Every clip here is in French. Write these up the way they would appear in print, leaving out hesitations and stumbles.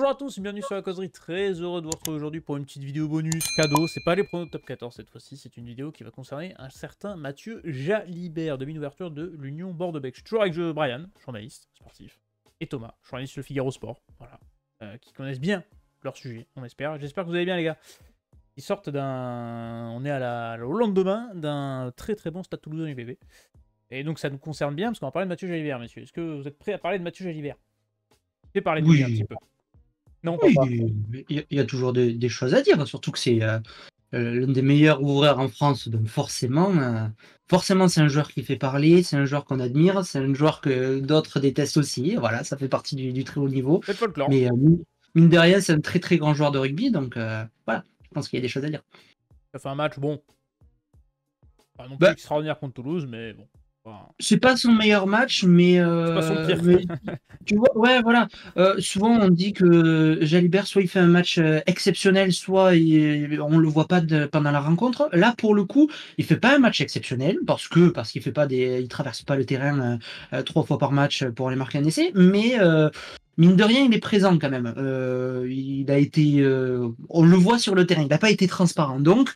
Bonjour à tous, bienvenue sur la causerie, très heureux de vous retrouver aujourd'hui pour une petite vidéo bonus cadeau. C'est pas les pronos de top 14 cette fois-ci, c'est une vidéo qui va concerner un certain Mathieu Jalibert, demi-ouverture de l'Union Bordeaux-Bègles. Je suis toujours avec Brian, journaliste sportif, et Thomas, journaliste Le Figaro Sport, voilà, qui connaissent bien leur sujet, on espère. J'espère que vous allez bien les gars. Ils sortent d'un... On est au lendemain d'un très très bon Stade Toulousain UBB. Et donc ça nous concerne bien parce qu'on va parler de Mathieu Jalibert, messieurs. Est-ce que vous êtes prêts à parler de Mathieu Jalibert? Je vais parler de lui un petit peu. Non, oui, pas. il y a toujours des choses à dire, surtout que c'est l'un des meilleurs ouvreurs en France, donc forcément c'est un joueur qui fait parler, c'est un joueur qu'on admire, c'est un joueur que d'autres détestent aussi, voilà, ça fait partie du très haut niveau. C'est le folklore. Mais mine de rien, c'est un très très grand joueur de rugby, donc voilà, je pense qu'il y a des choses à dire. Ça fait un match, bon, pas non plus extraordinaire contre Toulouse, mais bon. Enfin... C'est pas son meilleur match, mais c'est pas son pire. Tu vois, ouais, voilà. Souvent, on dit que Jalibert, soit il fait un match exceptionnel, soit on le voit pas pendant la rencontre. Là, pour le coup, il fait pas un match exceptionnel parce qu'il fait pas il traverse pas le terrain 3 fois par match pour aller marquer un essai, mais mine de rien, il est présent quand même. Il a été, on le voit sur le terrain. Il n'a pas été transparent, donc.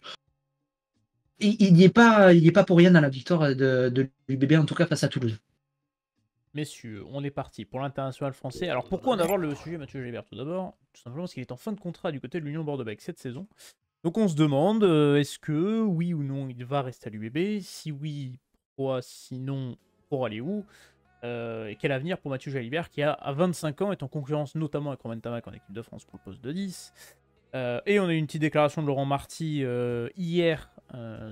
Il n'y est pas pour rien dans la victoire de l'UBB, en tout cas face à Toulouse. Messieurs, on est parti pour l'international français. Alors pourquoi on aborde le sujet Mathieu Jalibert? Tout d'abord, tout simplement parce qu'il est en fin de contrat du côté de l'Union Bordeaux-Bègles cette saison. Donc on se demande, est-ce que oui ou non il va rester à l'UBB? Si oui, pourquoi? Sinon, pour aller où? Et quel avenir pour Mathieu Jalibert qui à 25 ans est en concurrence notamment avec Romain Tamac en équipe de France pour le poste de 10. Et on a eu une petite déclaration de Laurent Marty hier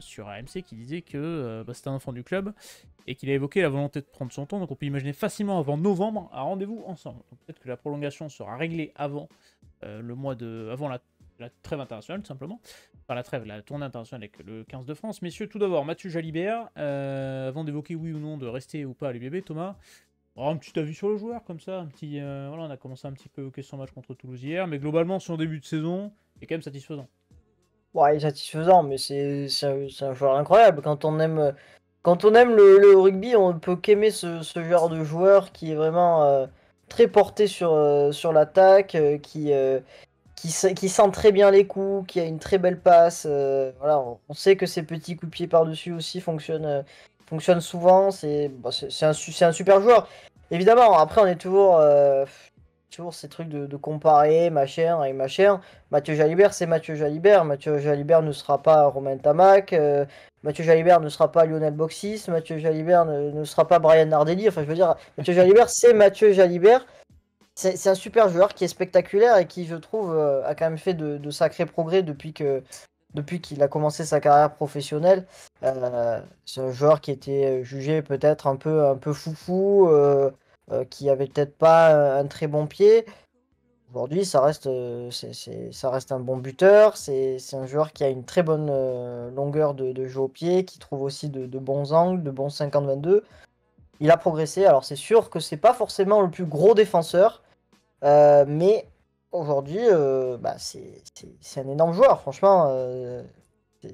sur AMC qui disait que c'était un enfant du club et qu'il a évoqué la volonté de prendre son temps. Donc on peut imaginer facilement avant novembre un rendez-vous ensemble. Peut-être que la prolongation sera réglée avant avant la trêve internationale tout simplement. Enfin la tournée internationale avec le 15 de France. Messieurs, tout d'abord Mathieu Jalibert, avant d'évoquer oui ou non de rester ou pas à l'UBB, Thomas. Un petit avis sur le joueur, comme ça, voilà, on a commencé un petit peu évoquer son match contre Toulouse hier, mais globalement, son début de saison est quand même satisfaisant. Ouais, il est satisfaisant, mais c'est un joueur incroyable. Quand on aime le rugby, on peut qu'aimer ce genre de joueur qui est vraiment très porté sur l'attaque, qui sent très bien les coups, qui a une très belle passe. Voilà, on sait que ses petits coups de pied par-dessus aussi fonctionnent souvent. C'est un super joueur. Évidemment, après, on est toujours ces trucs de comparer machin avec machin. Mathieu Jalibert, c'est Mathieu Jalibert. Mathieu Jalibert ne sera pas Romain Tamac. Mathieu Jalibert ne sera pas Lionel Boxis. Mathieu Jalibert ne sera pas Brian Nardelli. Enfin, je veux dire, Mathieu Jalibert, c'est Mathieu Jalibert. C'est un super joueur qui est spectaculaire et qui, je trouve, a quand même fait de sacrés progrès depuis qu'il a commencé sa carrière professionnelle. C'est un joueur qui était jugé peut-être un peu foufou, qui avait peut-être pas un très bon pied. Aujourd'hui, ça reste un bon buteur. C'est un joueur qui a une très bonne longueur de jeu au pied, qui trouve aussi de bons angles, de bons 50-22. Il a progressé. Alors, c'est sûr que c'est pas forcément le plus gros défenseur, mais aujourd'hui, c'est un énorme joueur. Franchement,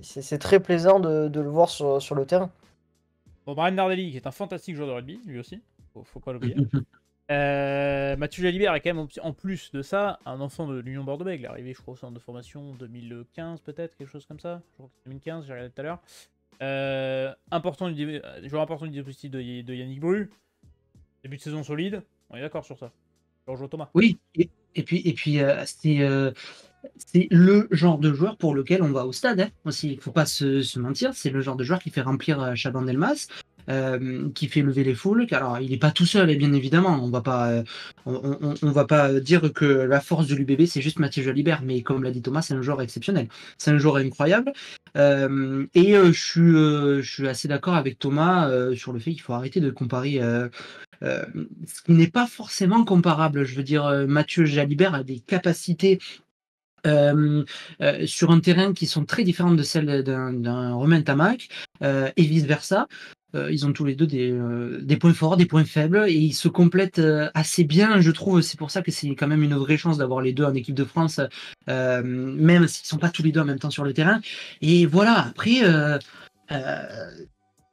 c'est très plaisant de le voir sur le terrain. Bon, Brian Nardelli, qui est un fantastique joueur de rugby, lui aussi, faut pas l'oublier. Mathieu Jalibert est quand même, en plus de ça, un enfant de l'Union Bordeaux-Bègles. Il est arrivé, je crois, au centre de formation 2015, peut-être, quelque chose comme ça. Je crois que c'est 2015, j'ai regardé tout à l'heure. Joueur important du dispositif de Yannick Bru. Début de saison solide. On est d'accord sur ça. Je rejoins Thomas. Oui, et puis c'est le genre de joueur pour lequel on va au stade, hein, aussi. Il ne faut pas se mentir, c'est le genre de joueur qui fait remplir Chabandelmas, qui fait lever les foules. Alors, il n'est pas tout seul, et bien évidemment. On va pas dire que la force de l'UBB, c'est juste Mathieu Jalibert, mais comme l'a dit Thomas, c'est un joueur exceptionnel. C'est un joueur incroyable. Je suis assez d'accord avec Thomas sur le fait qu'il faut arrêter de comparer ce qui n'est pas forcément comparable. Je veux dire, Mathieu Jalibert a des capacités sur un terrain qui sont très différentes de celles d'un Romain Tamac et vice-versa. Ils ont tous les deux des points forts, des points faibles, et ils se complètent assez bien, je trouve. C'est pour ça que c'est quand même une vraie chance d'avoir les deux en équipe de France, même s'ils ne sont pas tous les deux en même temps sur le terrain. Et voilà, après,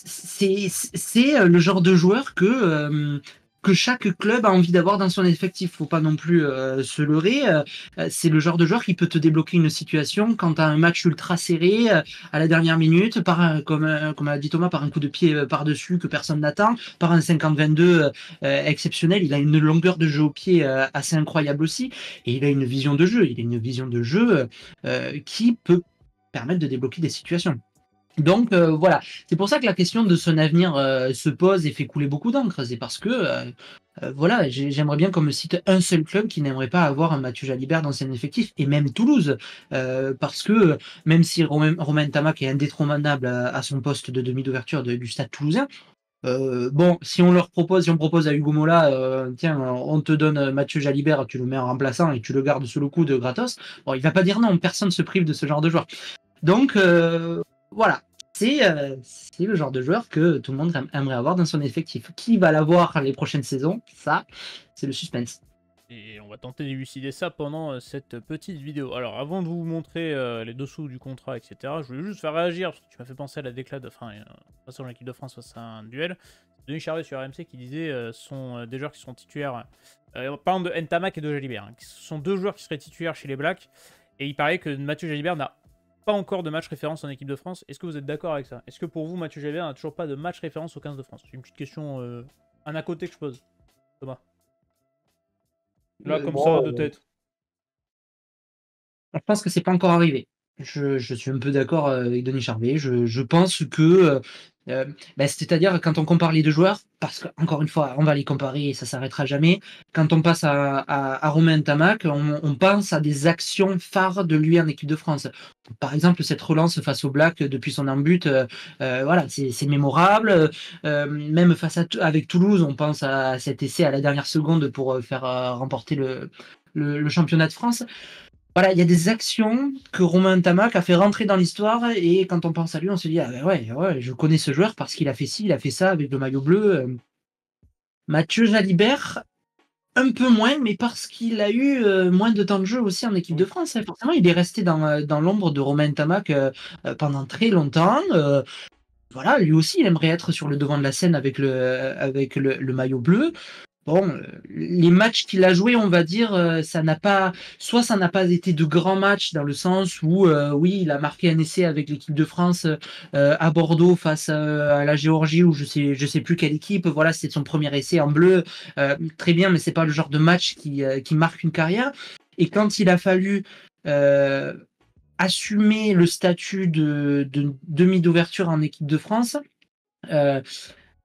c'est le genre de joueur que que chaque club a envie d'avoir dans son effectif. Faut pas non plus se leurrer. C'est le genre de joueur qui peut te débloquer une situation quand tu as un match ultra serré à la dernière minute, comme a dit Thomas, par un coup de pied par-dessus que personne n'attend, par un 50-22 exceptionnel. Il a une longueur de jeu au pied assez incroyable aussi, et il a une vision de jeu. Il a une vision de jeu qui peut permettre de débloquer des situations. Donc voilà, c'est pour ça que la question de son avenir se pose et fait couler beaucoup d'encre. C'est parce que voilà, j'aimerais bien qu'on me cite un seul club qui n'aimerait pas avoir un Mathieu Jalibert dans son effectif, et même Toulouse, parce que même si Romain Tamac est indétrônable à son poste de demi d'ouverture du Stade Toulousain, bon, si on propose à Hugo Mola, tiens, on te donne Mathieu Jalibert, tu le mets en remplaçant et tu le gardes sous le coude gratos, bon, il va pas dire non, personne se prive de ce genre de joueur. Donc voilà, c'est le genre de joueur que tout le monde aimerait avoir dans son effectif. Qui va l'avoir les prochaines saisons? Ça, c'est le suspense. Et on va tenter d'élucider ça pendant cette petite vidéo. Alors, avant de vous montrer les dessous du contrat, etc., je voulais juste faire réagir, parce que tu m'as fait penser à la déclate de face à l'équipe de France face à un duel. Denis Charvet sur RMC qui disait sont des joueurs qui sont titulaires, par exemple de Ntamak et de Jalibert, qui sont deux joueurs qui seraient titulaires chez les Blacks, et il paraît que Mathieu Jalibert n'a pas encore de match référence en équipe de France. Est-ce que vous êtes d'accord avec ça? Est-ce que pour vous, Mathieu Jalibert n'a toujours pas de match référence au 15 de France? C'est une petite question un à côté que je pose. Thomas. Là, comme ça, de tête. Je pense que c'est pas encore arrivé. Je suis un peu d'accord avec Denis Charvet. Je pense que, c'est-à-dire quand on compare les deux joueurs, parce qu'encore une fois, on va les comparer et ça s'arrêtera jamais. Quand on passe à Romain Tamac, on pense à des actions phares de lui en équipe de France. Par exemple, cette relance face au Black depuis son embut, voilà, c'est mémorable. Même avec Toulouse, on pense à cet essai à la dernière seconde pour faire remporter le championnat de France. Voilà, il y a des actions que Romain Tamac a fait rentrer dans l'histoire, et quand on pense à lui, on se dit, ah ouais, je connais ce joueur parce qu'il a fait ci, il a fait ça avec le maillot bleu. Mathieu Jalibert, un peu moins, mais parce qu'il a eu moins de temps de jeu aussi en équipe de France. Forcément, il est resté dans l'ombre de Romain Tamac pendant très longtemps. Voilà, lui aussi, il aimerait être sur le devant de la scène avec le maillot bleu. Bon, les matchs qu'il a joués, on va dire, ça n'a pas été de grands matchs dans le sens où, oui, il a marqué un essai avec l'équipe de France à Bordeaux face à la Géorgie, ou je sais plus quelle équipe. Voilà, c'était son premier essai en bleu. Très bien, mais c'est pas le genre de match qui marque une carrière. Et quand il a fallu assumer le statut de demi d'ouverture en équipe de France,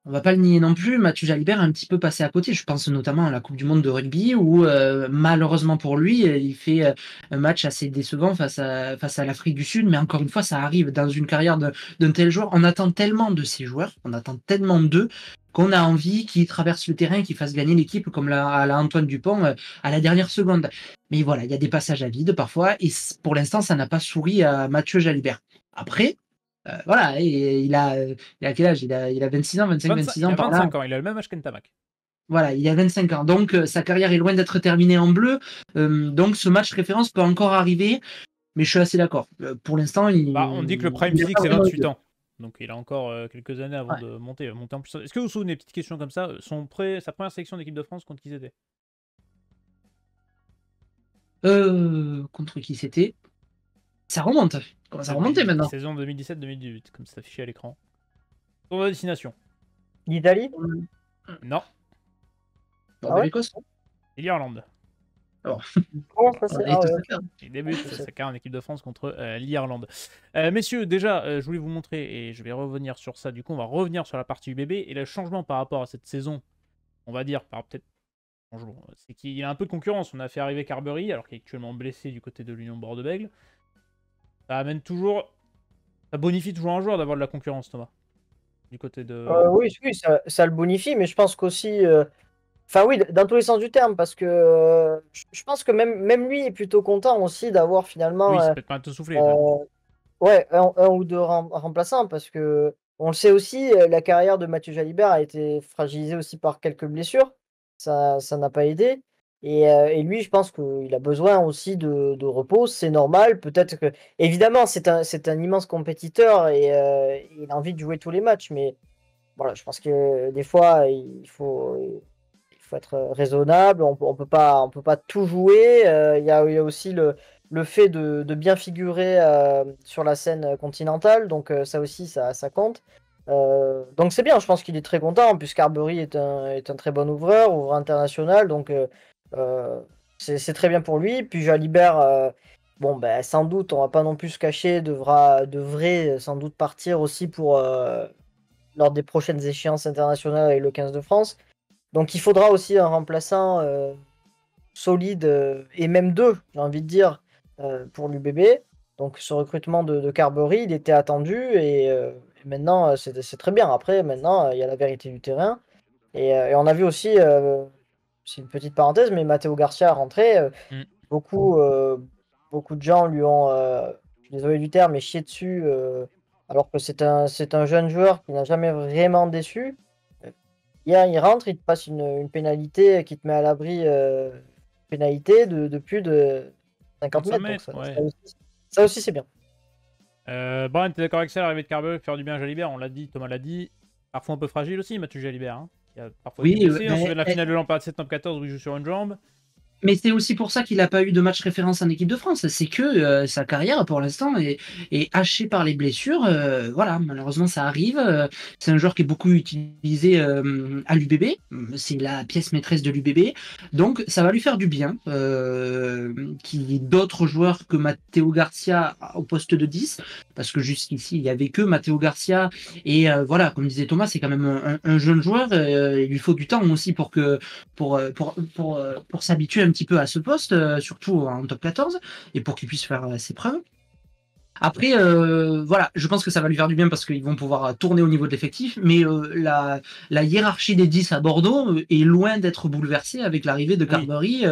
on va pas le nier non plus, Mathieu Jalibert est un petit peu passé à côté. Je pense notamment à la Coupe du Monde de rugby où, malheureusement pour lui, il fait un match assez décevant face à l'Afrique du Sud. Mais encore une fois, ça arrive dans une carrière d'un tel joueur. On attend tellement de ces joueurs, on attend tellement d'eux, qu'on a envie qu'ils traversent le terrain, qu'ils fassent gagner l'équipe comme à la Antoine Dupont à la dernière seconde. Mais voilà, il y a des passages à vide parfois, et pour l'instant, ça n'a pas souri à Mathieu Jalibert. Après, voilà, et il a quel âge? Il a 26 ans, 26 ans. Il a 25 ans, il a le même âge qu'Ntamak. Voilà, il a 25 ans. Donc, sa carrière est loin d'être terminée en bleu. Donc, ce match référence peut encore arriver, mais je suis assez d'accord. Pour l'instant, on dit que le prime physique, c'est 28 ans. Donc, il a encore quelques années avant de monter en puissance. Est-ce que vous vous souvenez, petite question comme ça, sa première sélection d'équipe de France, contre qui c'était? Contre qui c'était? Ça remonte. Comment ça remonter maintenant? Saison 2017-2018, comme c'est affiché à l'écran. Tournoi de destination. L'Italie? Non. L'Écosse? Et l'Irlande. Il débute sa carrière en équipe de France contre l'Irlande. Messieurs, déjà, je voulais vous montrer, et je vais revenir sur ça. Du coup, on va revenir sur la partie UBB. Et le changement par rapport à cette saison, on va dire, peut-être, c'est qu'il y a un peu de concurrence. On a fait arriver Carberry, alors qu'il est actuellement blessé du côté de l'Union Bordeaux-Bègles. Ça amène toujours... Ça bonifie toujours un joueur d'avoir de la concurrence, Thomas. Du côté de... Oui, ça le bonifie, mais je pense qu'aussi... Enfin oui, dans tous les sens du terme, parce que je pense que même lui est plutôt content aussi d'avoir finalement... Oui, ça peut être pas tout soufflé. Ouais, un ou deux remplaçants, parce que on le sait aussi, la carrière de Mathieu Jalibert a été fragilisée aussi par quelques blessures. Ça n'a pas aidé. Et lui, je pense qu'il a besoin aussi de repos, c'est normal. Peut-être que, évidemment, c'est un immense compétiteur, et il a envie de jouer tous les matchs. Mais voilà, je pense que des fois, faut être raisonnable, on peut pas tout jouer. Il y a aussi le fait de bien figurer sur la scène continentale, donc ça aussi, ça compte. Donc c'est bien, je pense qu'il est très content, puisque Carberry est un très bon ouvreur international, donc c'est très bien pour lui. Puis Jalibert, bon, ben, sans doute, on va pas non plus se cacher, devrait sans doute partir aussi lors des prochaines échéances internationales avec le 15 de France. Donc il faudra aussi un remplaçant solide, et même deux, j'ai envie de dire, pour l'UBB. Donc ce recrutement de Carberry, il était attendu, et maintenant c'est très bien. Après, maintenant, il y a la vérité du terrain. Et on a vu aussi, c'est une petite parenthèse, mais Matteo Garcia rentré. Beaucoup, beaucoup de gens lui ont, je suis désolé du terme, mais chié dessus, alors que c'est un jeune joueur qui n'a jamais vraiment déçu. Hier, il rentre, il te passe une pénalité qui te met à l'abri, pénalité de plus de 50 mètres. Donc ouais. Ça aussi, c'est bien. Brian, t'es d'accord avec ça, l'arrivée de Carberry faire du bien à Jalibert? On l'a dit, Thomas l'a dit. Parfois un peu fragile aussi, Mathieu Jalibert. Hein. Il y a parfois Oui, été blessé. On se souvient de la finale de l'Empire 7 top 14 où il joue sur une jambe. Mais c'est aussi pour ça qu'il n'a pas eu de match référence en équipe de France. C'est que sa carrière, pour l'instant, est hachée par les blessures. Voilà, malheureusement, ça arrive. C'est un joueur qui est beaucoup utilisé à l'UBB. C'est la pièce maîtresse de l'UBB. Donc, ça va lui faire du bien. Qu'il y ait d'autres joueurs que Matteo Garcia au poste de 10. Parce que jusqu'ici, il n'y avait que Matteo Garcia. Et voilà, comme disait Thomas, c'est quand même un jeune joueur. Il lui faut du temps aussi pour s'habituer un petit peu à ce poste, surtout en top 14, et pour qu'il puisse faire ses preuves. Après, voilà, je pense que ça va lui faire du bien parce qu'ils vont pouvoir tourner au niveau de l'effectif, mais la hiérarchie des 10 à Bordeaux est loin d'être bouleversée avec l'arrivée de Carberry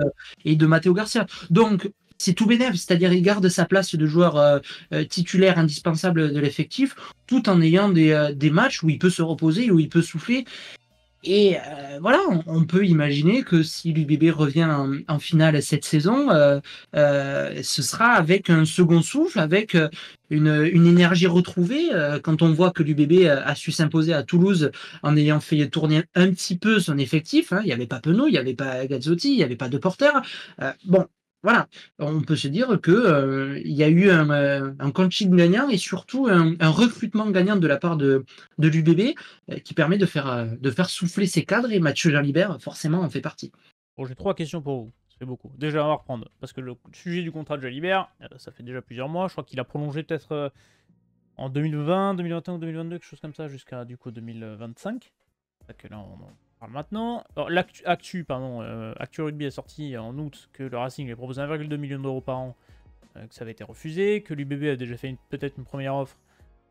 et de Matteo Garcia. Donc, c'est tout bénef, c'est-à-dire il garde sa place de joueur titulaire indispensable de l'effectif, tout en ayant des matchs où il peut se reposer, où il peut souffler. Et voilà, on peut imaginer que si l'UBB revient en finale cette saison, ce sera avec un second souffle, avec une énergie retrouvée. Quand on voit que l'UBB a su s'imposer à Toulouse en ayant fait tourner un petit peu son effectif, hein, il n'y avait pas Penaud, il n'y avait pas Gazzotti, il n'y avait pas de Porter. Bon, voilà, on peut se dire que il y a eu un coaching gagnant et surtout un recrutement gagnant de la part de l'UBB qui permet de faire souffler ses cadres, et Mathieu Jalibert, forcément, en fait partie. Bon, j'ai 3 questions pour vous. Ça fait beaucoup. Déjà, on va reprendre. Parce que le sujet du contrat de Jalibert, ça fait déjà plusieurs mois. Je crois qu'il a prolongé peut-être en 2020, 2021 ou 2022, quelque chose comme ça, jusqu'à du coup 2025. Que là, on en parle maintenant. Alors, Actu Rugby a sorti en août que le Racing lui a proposé 1,2 million d'euros par an, que ça avait été refusé, que l'UBB a déjà fait peut-être une première offre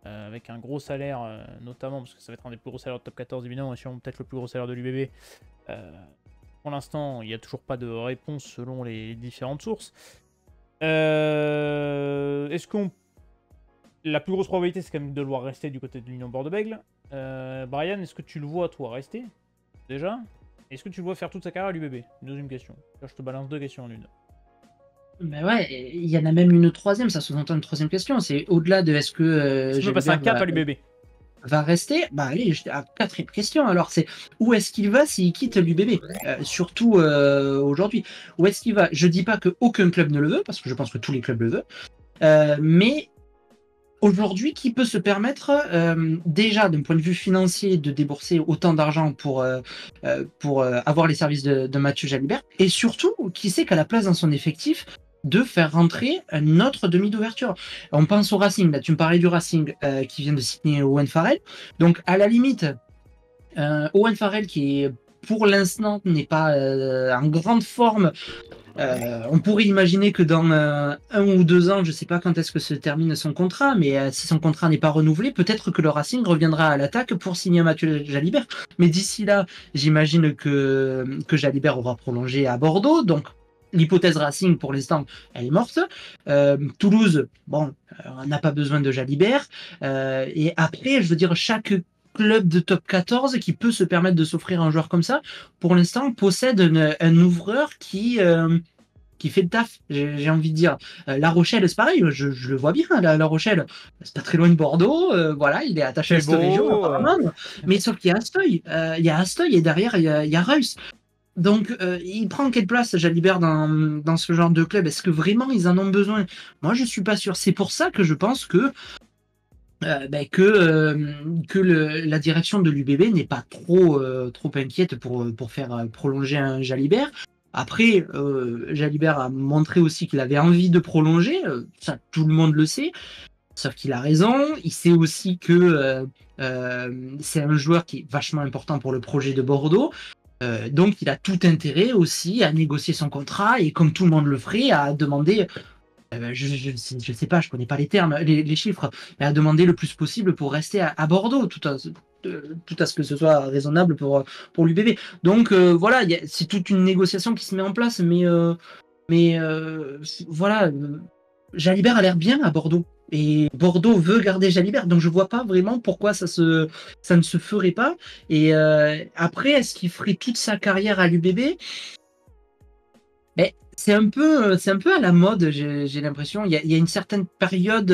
avec un gros salaire, notamment parce que ça va être un des plus gros salaires de top 14 évidemment, et sûrement peut-être le plus gros salaire de l'UBB. Pour l'instant, il n'y a toujours pas de réponse selon les différentes sources. Est-ce qu'on... La plus grosse probabilité, c'est quand même de le voir rester du côté de l'Union Bordeaux-Bègles. Brian, est-ce que tu le vois, toi, rester déjà? Est-ce que tu le vois faire toute sa carrière à l'UBB? Deuxième question. Là, je te balance 2 questions en une. Ben ouais, il y en a même une troisième, ça sous-entend une troisième question. C'est au-delà de est-ce que Est-ce que passer un cap à l'UBB va rester? Bah allez, à 4e question. Alors, c'est où est-ce qu'il va s'il quitte l'UBB? Surtout aujourd'hui. Où est-ce qu'il va? Je dis pas qu'aucun club ne le veut, parce que je pense que tous les clubs le veulent. Mais aujourd'hui, qui peut se permettre déjà d'un point de vue financier de débourser autant d'argent pour avoir les services de Mathieu Jalibert, et surtout, qui sait qu'à la place dans son effectif de faire rentrer un autre demi d'ouverture. On pense au Racing, là tu me parlais du Racing qui vient de signer Owen Farrell, donc à la limite Owen Farrell qui est pour l'instant n'est pas en grande forme. On pourrait imaginer que dans 1 ou 2 ans, je ne sais pas quand est-ce que se termine son contrat, mais si son contrat n'est pas renouvelé, peut-être que le Racing reviendra à l'attaque pour signer Mathieu Jalibert. Mais d'ici là, j'imagine que Jalibert aura prolongé à Bordeaux, donc l'hypothèse Racing, pour l'instant, elle est morte. Toulouse, bon, on n'a pas besoin de Jalibert. Et après, je veux dire, chaque club de top 14 qui peut se permettre de s'offrir un joueur comme ça, pour l'instant, possède un ouvreur qui fait le taf, j'ai envie de dire. La Rochelle, c'est pareil, je le vois bien, La Rochelle, c'est pas très loin de Bordeaux, voilà, il est attaché à cette région, apparemment. Mais sauf qu'il y a Astoy, et derrière, il y a Reus. Donc, il prend quelle place, Jalibert, dans ce genre de club? Est-ce que vraiment ils en ont besoin? Moi, je suis pas sûr. C'est pour ça que je pense que la direction de l'UBB n'est pas trop inquiète pour faire prolonger un Jalibert. Après, Jalibert a montré aussi qu'il avait envie de prolonger, ça tout le monde le sait, sauf qu'il a raison. Il sait aussi que c'est un joueur qui est vachement important pour le projet de Bordeaux. Donc il a tout intérêt aussi à négocier son contrat et comme tout le monde le ferait, à demander je sais pas, je connais pas les termes, les chiffres, mais à demander le plus possible pour rester à Bordeaux, tout à ce que ce soit raisonnable pour l'UBB. Donc voilà, c'est toute une négociation qui se met en place, mais voilà, Jalibert a l'air bien à Bordeaux. Et Bordeaux veut garder Jalibert, donc je vois pas vraiment pourquoi ça ne se ferait pas. Et après, est-ce qu'il ferait toute sa carrière à l'UBB? Mais c'est un peu à la mode, j'ai l'impression. Il y a une certaine période,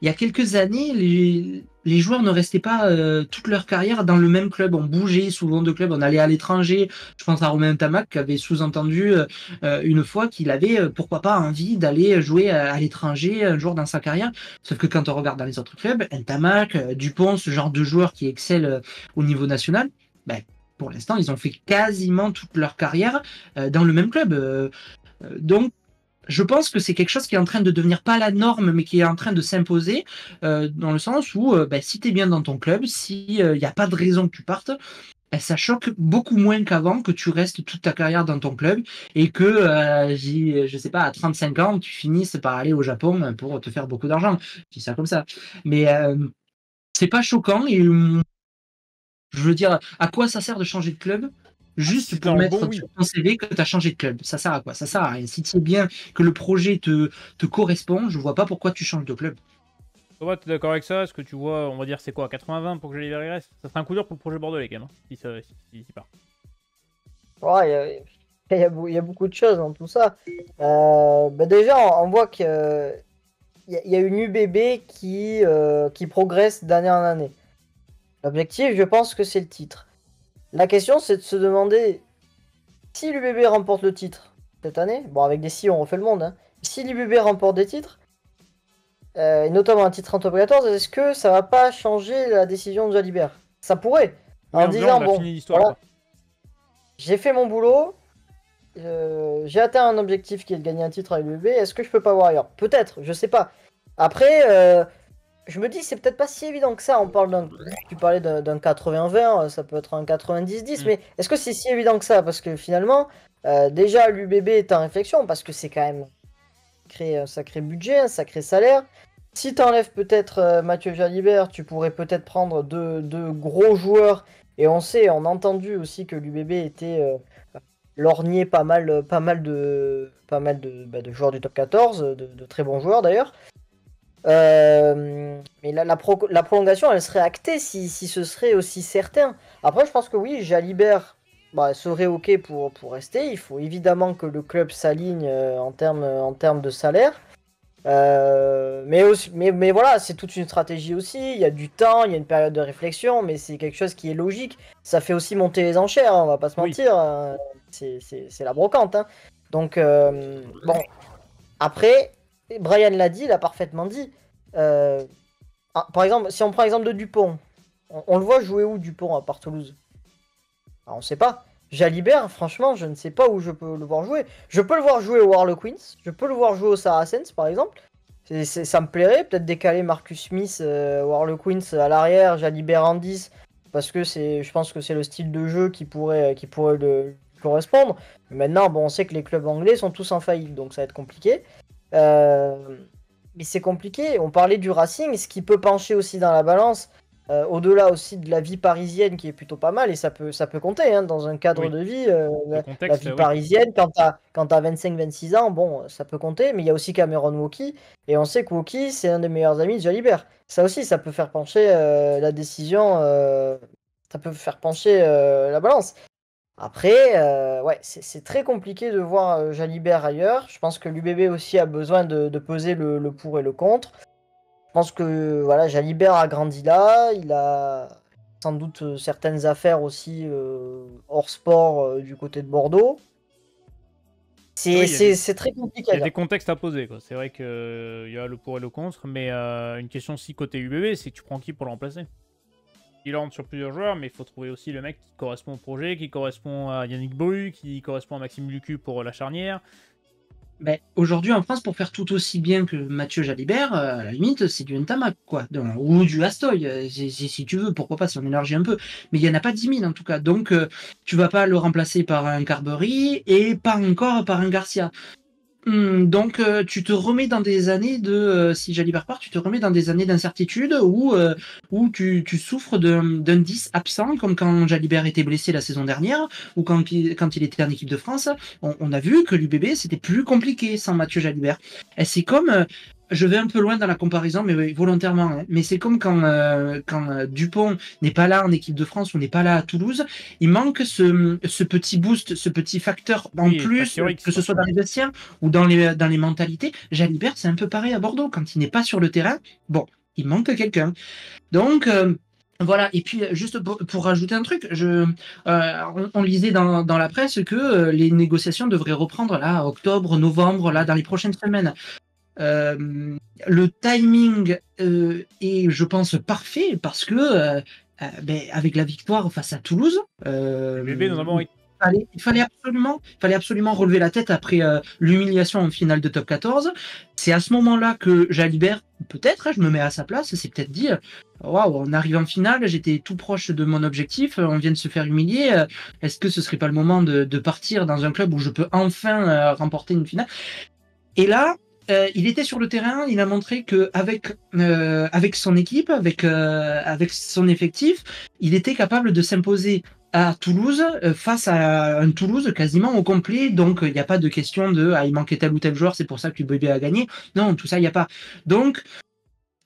il y a quelques années, les joueurs ne restaient pas toute leur carrière dans le même club. On bougeait souvent de club, on allait à l'étranger. Je pense à Romain Tamac qui avait sous-entendu une fois qu'il avait, pourquoi pas, envie d'aller jouer à l'étranger un jour dans sa carrière. Sauf que quand on regarde dans les autres clubs, Ntamak, Dupont, ce genre de joueurs qui excellent au niveau national, ben, pour l'instant, ils ont fait quasiment toute leur carrière dans le même club. Donc, je pense que c'est quelque chose qui est en train de devenir pas la norme, mais qui est en train de s'imposer, dans le sens où si tu es bien dans ton club, s'il n'y a pas de raison que tu partes, ça choque beaucoup moins qu'avant que tu restes toute ta carrière dans ton club et que, je sais pas, à 35 ans, tu finisses par aller au Japon pour te faire beaucoup d'argent. Je dis ça comme ça. Mais c'est pas choquant et je veux dire, à quoi ça sert de changer de club? Juste si t'es pour en mettre bon, oui. sur ton CV que tu as changé de club. Ça sert à quoi? Ça sert à rien. Si tu sais bien que le projet te correspond, je vois pas pourquoi tu changes de club. Thomas, t'es d'accord avec ça? Est-ce que tu vois, on va dire, c'est quoi, 80-20 pour que Jalibert y reste? Ça serait un coup dur pour le projet bordelais quand même, hein, s'il part. Ouais, il y a beaucoup de choses dans tout ça. Déjà, on voit qu'il y a une UBB qui progresse d'année en année. L'objectif, je pense que c'est le titre. La question, c'est de se demander si l'UBB remporte le titre cette année. Bon, avec des si, on refait le monde. Hein. Si l'UBB remporte des titres, et notamment un titre en top 14, est-ce que ça va pas changer la décision de Jalibert? Ça pourrait. Oui, En disant, on a bon, fini l'histoire. voilà, j'ai fait mon boulot, j'ai atteint un objectif qui est de gagner un titre avec l'UBB, est-ce que je peux pas voir ailleurs? Peut-être, je sais pas. Après, je me dis, c'est peut-être pas si évident que ça. Tu parlais d'un 80-20, ça peut être un 90-10, mais est-ce que c'est si évident que ça? Parce que finalement, déjà, l'UBB est en réflexion, parce que c'est quand même un sacré budget, un sacré salaire. Si tu enlèves peut-être Mathieu Jalibert, tu pourrais peut-être prendre deux gros joueurs. Et on a entendu aussi que l'UBB était lorgné pas mal de joueurs du top 14, de très bons joueurs d'ailleurs. Mais la prolongation, elle serait actée si ce serait aussi certain. Après, je pense que oui, Jalibert serait OK pour rester. Il faut évidemment que le club s'aligne en termes de salaire. Mais voilà, c'est toute une stratégie aussi. Il y a du temps, il y a une période de réflexion, mais c'est quelque chose qui est logique. Ça fait aussi monter les enchères, hein, on va pas se mentir. C'est la brocante. Hein. Donc, bon. Après, Brian l'a dit, il a parfaitement dit. Par exemple, si on prend l'exemple de Dupont, on le voit jouer où Dupont à part Toulouse? On sait pas. Jalibert, franchement, je ne sais pas où je peux le voir jouer. Je peux le voir jouer au Harlequins, je peux le voir jouer au Saracens par exemple. Ça me plairait, peut-être décaler Marcus Smith au Harlequins à l'arrière, Jalibert en 10, parce que je pense que c'est le style de jeu qui pourrait le correspondre. Mais maintenant, bon, on sait que les clubs anglais sont tous en faillite, donc ça va être compliqué. Mais c'est compliqué. On parlait du Racing, ce qui peut pencher aussi dans la balance. Au-delà aussi de la vie parisienne qui est plutôt pas mal, et ça peut compter hein, dans un cadre de vie. La vie parisienne, quand t'as 25-26 ans, bon, ça peut compter, mais il y a aussi Cameron Wauquiez, et on sait que Wauquiez, c'est un des meilleurs amis de Jalibert. Ça aussi, ça peut faire pencher la décision, ça peut faire pencher la balance. Après, ouais, c'est très compliqué de voir Jalibert ailleurs. Je pense que l'UBB aussi a besoin de peser le pour et le contre. Je pense que voilà, Jalibert a grandi là, il a sans doute certaines affaires aussi hors sport du côté de Bordeaux. Oui, C'est très compliqué Il à y a dire. des contextes à poser, quoi. C'est vrai qu'il y a le pour et le contre, mais une question aussi côté UBB, c'est que tu prends qui pour le remplacer? Il rentre sur plusieurs joueurs, mais il faut trouver aussi le mec qui correspond au projet, qui correspond à Yannick Bru, qui correspond à Maxime Lucu pour la charnière. Ben, aujourd'hui en France, pour faire tout aussi bien que Mathieu Jalibert, à la limite, c'est du Ntamak, quoi. Ou du Astoy, si tu veux, pourquoi pas, si on élargit un peu. Mais il n'y en a pas 10 000 en tout cas. Donc, tu vas pas le remplacer par un Carbery et pas encore par un Garcia. Donc, tu te remets dans des années si Jalibert part, tu te remets dans des années d'incertitude où tu souffres d'un 10 absent, comme quand Jalibert était blessé la saison dernière, ou quand il était en équipe de France. On a vu que l'UBB, c'était plus compliqué sans Mathieu Jalibert. Et c'est comme, je vais un peu loin dans la comparaison, mais oui, volontairement, hein, mais c'est comme quand Dupont n'est pas là en équipe de France ou n'est pas là à Toulouse. Il manque ce petit boost, ce petit facteur en Oui, plus, facteur X, que ce quoi. soit dans les vestiaires ou dans les mentalités. Jalibert, c'est un peu pareil à Bordeaux. Quand il n'est pas sur le terrain, bon, il manque quelqu'un. Donc, voilà, et puis juste pour rajouter un truc, on lisait dans la presse que les négociations devraient reprendre là, octobre, novembre, là, dans les prochaines semaines. Le timing est, je pense, parfait parce que avec la victoire face à Toulouse, UBB, notamment, il fallait absolument relever la tête après l'humiliation en finale de top 14. C'est à ce moment-là que Jalibert, peut-être, je me mets à sa place, c'est peut-être dit waouh, on arrive en finale, j'étais tout proche de mon objectif, on vient de se faire humilier. Est-ce que ce serait pas le moment de partir dans un club où je peux enfin remporter une finale? Et là, il était sur le terrain, il a montré qu'avec avec son équipe, avec son effectif, il était capable de s'imposer à Toulouse, face à un Toulouse quasiment au complet. Donc, il n'y a pas de question de il manquait tel ou tel joueur, c'est pour ça que l'UBB a gagné. Non, tout ça, il n'y a pas. Donc,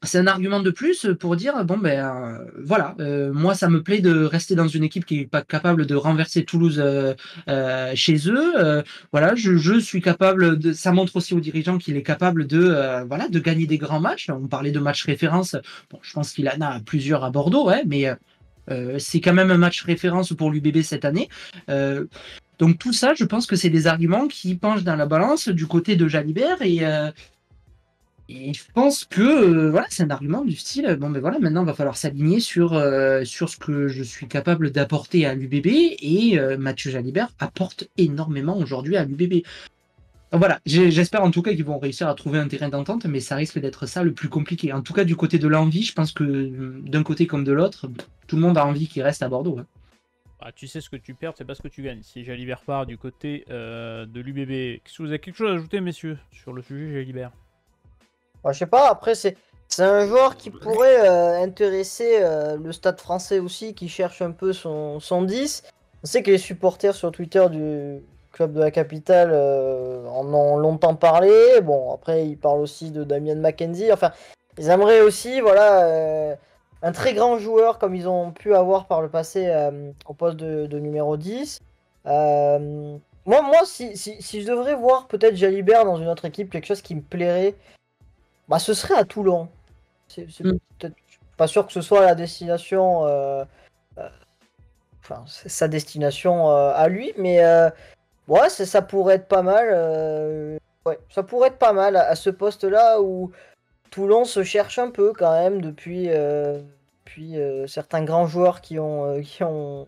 c'est un argument de plus pour dire bon ben voilà, moi ça me plaît de rester dans une équipe qui est pas capable de renverser Toulouse chez eux. Voilà, je suis capable de. Ça montre aussi aux dirigeants qu'il est capable de voilà, de gagner des grands matchs. On parlait de matchs référence. Bon, je pense qu'il en a plusieurs à Bordeaux, ouais, mais c'est quand même un match référence pour l'UBB cette année. Donc tout ça, je pense que c'est des arguments qui penchent dans la balance du côté de Jalibert et je pense que voilà, c'est un argument du style bon ben voilà, maintenant il va falloir s'aligner sur ce que je suis capable d'apporter à l'UBB et Mathieu Jalibert apporte énormément aujourd'hui à l'UBB. Donc voilà, j'espère en tout cas qu'ils vont réussir à trouver un terrain d'entente, mais ça risque d'être ça le plus compliqué. En tout cas, du côté de l'envie, je pense que d'un côté comme de l'autre, tout le monde a envie qu'il reste à Bordeaux. Hein. Bah, tu sais ce que tu perds, c'est pas ce que tu gagnes. Si Jalibert part du côté de l'UBB, est-ce que vous avez quelque chose à ajouter, messieurs, sur le sujet Jalibert? Bah, je sais pas, après c'est un joueur qui pourrait intéresser le Stade français aussi, qui cherche un peu son 10. On sait que les supporters sur Twitter du club de la capitale en ont longtemps parlé. Bon, après ils parlent aussi de Damien McKenzie. Enfin, ils aimeraient aussi, voilà, un très grand joueur comme ils ont pu avoir par le passé au poste de numéro 10. Moi si je devrais voir peut-être Jalibert dans une autre équipe, quelque chose qui me plairait. Bah, ce serait à Toulon. C'est peut-être pas sûr que ce soit la destination, enfin, c'est sa destination à lui, mais ouais, ça pourrait être pas mal. Ouais, ça pourrait être pas mal à ce poste-là où Toulon se cherche un peu quand même depuis certains grands joueurs ont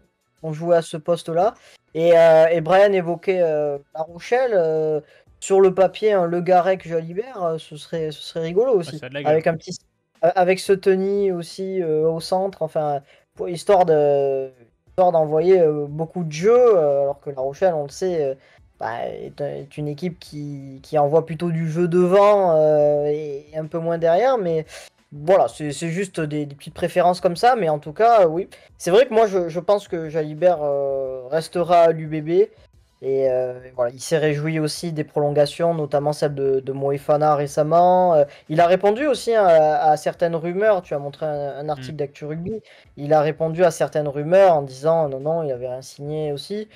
joué à ce poste-là. Et Brian évoquait La Rochelle. Sur le papier, un Le Garec Jalibert, ce serait rigolo Ouais, aussi. ça a de la gueule. Avec ce Tony aussi au centre, enfin, histoire d'envoyer beaucoup de jeux, alors que La Rochelle, on le sait, bah, est une équipe qui envoie plutôt du jeu devant et un peu moins derrière, mais voilà, c'est juste des petites préférences comme ça, mais en tout cas, oui. C'est vrai que moi, je pense que Jalibert restera à l'UBB. Et voilà, il s'est réjoui aussi des prolongations, notamment celle de Moefana récemment. Il a répondu aussi hein, à certaines rumeurs. Tu as montré un article d'Actu Rugby. Il a répondu à certaines rumeurs en disant non, il avait rien signé aussi.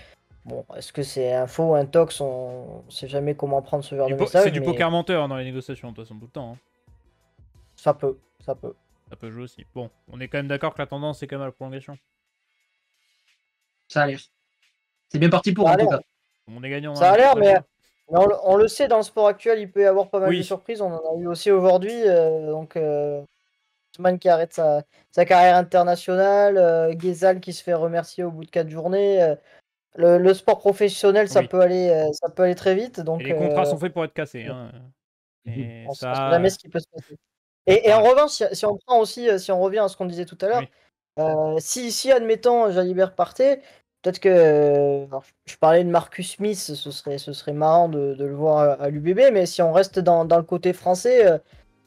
Bon, est-ce que c'est un faux, un tox? On sait jamais comment prendre ce genre de C'est message, du mais poker menteur dans les négociations, de toute façon, tout le temps. Hein. ça peut. Ça peut jouer aussi. Bon, on est quand même d'accord que la tendance, c'est quand même à la prolongation. Ça a l'air. C'est bien parti pour, Ça a en tout l'air. cas. On est gagnant. Ça a l'air, mais on le sait, dans le sport actuel, il peut y avoir pas mal Oui. de surprises. On en a eu aussi aujourd'hui. Donc, Usman qui arrête sa carrière internationale, Ghezal qui se fait remercier au bout de 4 journées. Le sport professionnel, ça Oui. peut aller très vite. Donc, Et les contrats sont faits pour être cassés. Hein. Et on ne sait ça... jamais ce qui peut se passer. Et en revanche, si on prend aussi, si on revient à ce qu'on disait tout à l'heure, Oui. si admettons Jalibert partait, peut-être que alors, je parlais de Marcus Smith, ce serait marrant de le voir à l'UBB, mais si on reste dans le côté français,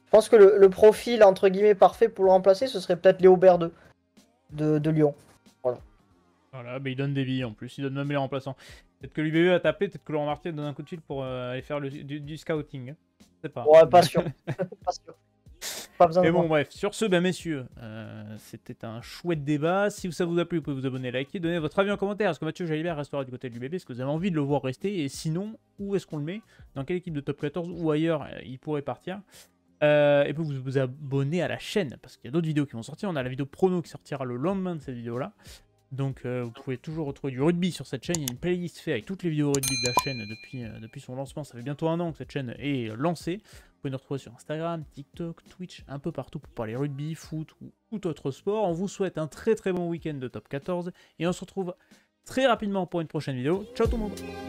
je pense que le profil entre guillemets parfait pour le remplacer, ce serait peut-être Léo Berdeux de Lyon. Voilà, bah il donne des billes en plus, il donne même les remplaçants. Peut-être que l'UBB a tapé, peut-être que Laurent Martial donne un coup de fil pour aller faire du scouting. Hein. Je sais pas. Ouais, pas sûr. Pas sûr. Pas besoin Mais de bon, voir. bref, sur ce, ben messieurs, c'était un chouette débat. Si ça vous a plu, vous pouvez vous abonner, liker, donner votre avis en commentaire. Est-ce que Mathieu Jalibert restera du côté de l'UBB? Est-ce que vous avez envie de le voir rester? Et sinon, où est-ce qu'on le met? Dans quelle équipe de top 14 ou ailleurs il pourrait partir? Et puis vous abonner à la chaîne, parce qu'il y a d'autres vidéos qui vont sortir. On a la vidéo prono qui sortira le lendemain de cette vidéo-là. Donc vous pouvez toujours retrouver du rugby sur cette chaîne. Il y a une playlist faite avec toutes les vidéos rugby de la chaîne depuis son lancement. Ça fait bientôt 1 an que cette chaîne est lancée. Vous pouvez nous retrouver sur Instagram, TikTok, Twitch, un peu partout pour parler rugby, foot ou tout autre sport. On vous souhaite un très très bon week-end de top 14 et on se retrouve très rapidement pour une prochaine vidéo. Ciao tout le monde!